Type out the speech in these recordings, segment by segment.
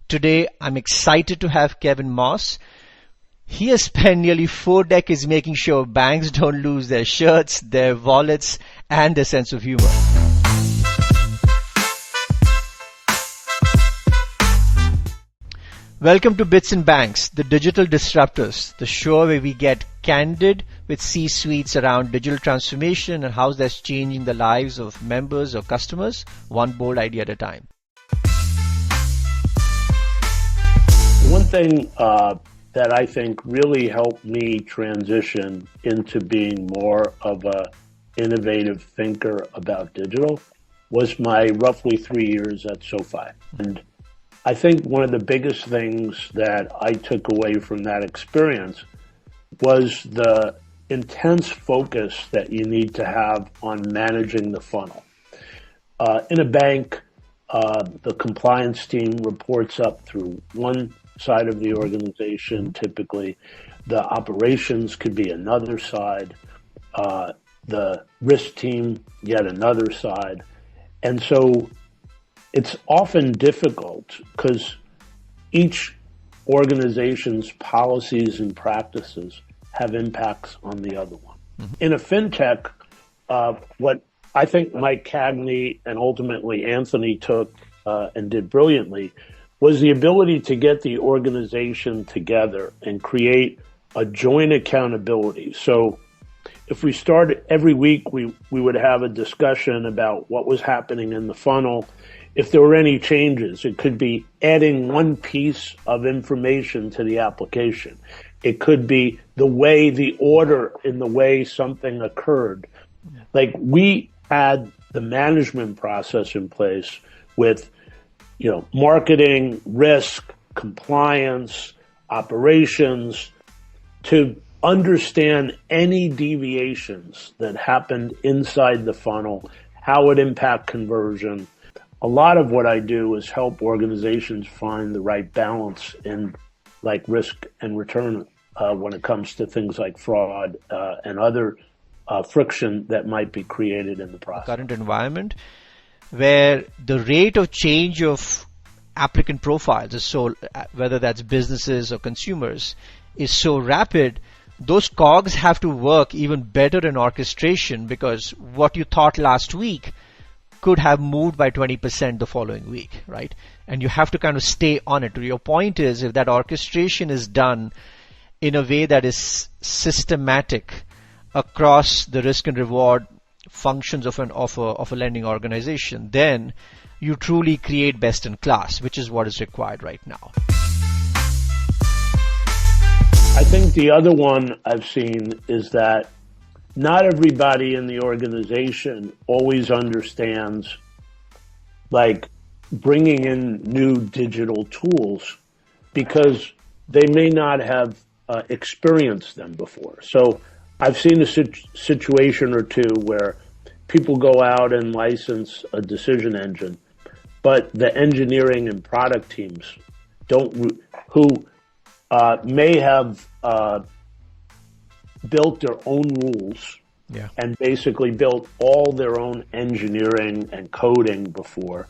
Today, I'm excited to have Kevin Moss. He has spent nearly 4 decades making sure banks don't lose their shirts, their wallets, and their sense of humor. Welcome to Bits and Banks, the digital disruptors, the show where we get candid with C-suites around digital transformation and how that's changing the lives of members or customers, one bold idea at a time. One thing that I think really helped me transition into being more of a innovative thinker about digital was my roughly 3 years at Sofi. And I think one of the biggest things that I took away from that experience was the intense focus that you need to have on managing the funnel. In a bank, the compliance team reports up through one side of the organization. Typically, the operations could be another side, the risk team, yet another side. And so it's often difficult because each organization's policies and practices have impacts on the other one. Mm-hmm. In a fintech, what I think Mike Cagney and ultimately Anthony took and did brilliantly was the ability to get the organization together and create a joint accountability. So if we started every week, we would have a discussion about what was happening in the funnel. If there were any changes, it could be adding one piece of information to the application. It could be the order in the way something occurred. Like, we had the management process in place with marketing, risk, compliance, operations, to understand any deviations that happened inside the funnel, how it impact conversion. A lot of what I do is help organizations find the right balance in risk and return when it comes to things like fraud and other friction that might be created in the process. Current environment where the rate of change of applicant profiles is so, whether that's businesses or consumers, is so rapid, those cogs have to work even better in orchestration, because what you thought last week could have moved by 20% the following week, right? And you have to kind of stay on it. Your point is, if that orchestration is done in a way that is systematic across the risk and reward functions of a lending organization, then you truly create best in class, which is what is required right now. I think the other one I've seen is that not everybody in the organization always understands bringing in new digital tools because they may not have experienced them before. So I've seen a situation or two where people go out and license a decision engine, but the engineering and product teams who may have built their own rules and basically built all their own engineering and coding before.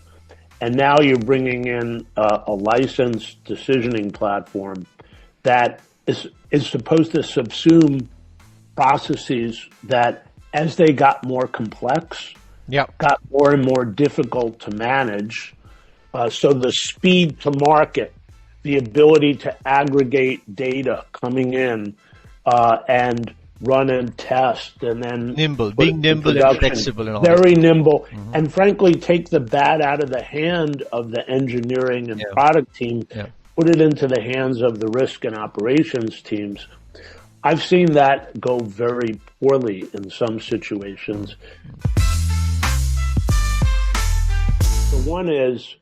And now you're bringing in a licensed decisioning platform that is supposed to subsume processes that, as they got more complex, got more and more difficult to manage. So the speed to market, the ability to aggregate data coming in and run and test, and then being nimble and flexible and all very nimble, and frankly take the bat out of the hand of the engineering and product team, put it into the hands of the risk and operations teams. I've seen that go very poorly in some situations. So one is,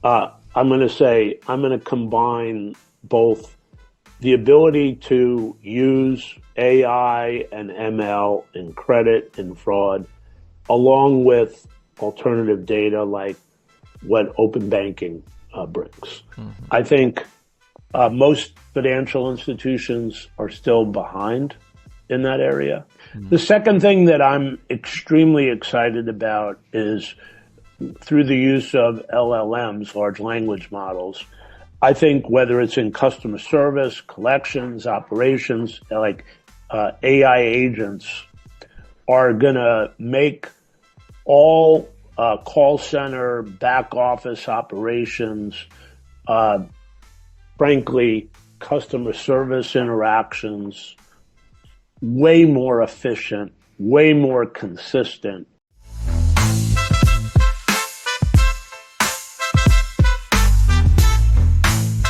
I'm going to combine both the ability to use AI and ML in credit and fraud, along with alternative data like what open banking brings. I think most financial institutions are still behind in that area. The second thing that I'm extremely excited about is through the use of LLMs, large language models, I think whether it's in customer service, collections, operations, like AI agents are going to make all call center, back office operations, frankly, customer service interactions way more efficient, way more consistent,